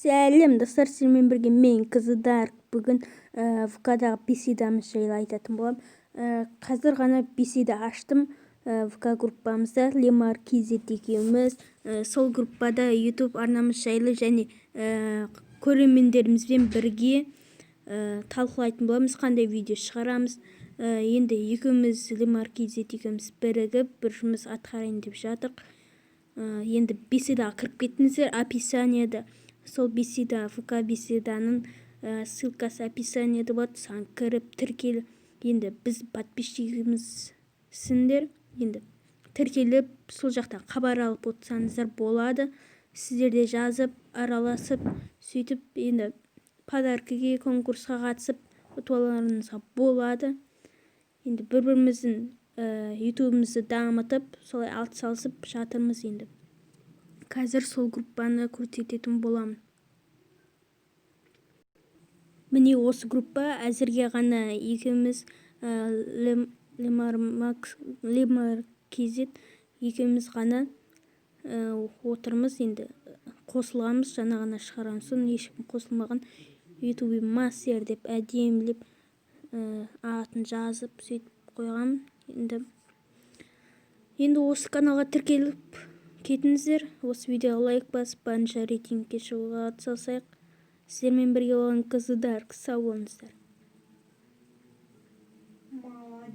Сәлем достар, сіздермен бірге мен Қызыдарк. Бүгін ВК-дағы беседамыз жайлы айтатын боламын. Қазір ғана беседа аштым ВК группамызда, Лемар KZ екеуміз. Сол группада YouTube арнамыз жайлы және көрермендерімізбен бірге талқылайтын боламыз, қандай видео шығарамыз. Енді екеуміз Лемар KZ екеуміз бірігіп бір жұмыс атқарайын деп жатырмыз. Енді беседаға кіріп кеттіңіздер, описаниеда сол беседа, ВК беседаның ссылкасы описаниеда болады, соған кіріп тіркел. Енді біз подписчигімізсіңдер, енді тіркеліп сол жақтан хабар алып отырсаңыздар болады. Сіздерде жазып араласып сөйтіп енді подаркіге, конкурсқа қатысып ұтып алуларыңызға болады. Енді бір-біріміздің ютубымызды дамытып солай атсалысып жатырмыз. Енді қазір сол группаны көрсететін боламын. Міне осы группа әзірге ғана екеуміз Лемар KZ екеуміз ғана отырмыз. Енді қосылғанбыз, жаңа ғана шығарамыз. Соны ешкім қосылмаған. YouTube мастер деп әдемілеп атын жазып сөйтіп қойғам. Енді осы каналға тіркеліп кетіңіздер. Осы видеоға лайк басып, барынша рейтингке шығуға атсалысайық. Сіздермен бірге болған Қызыдарк. Сау болыңыздар.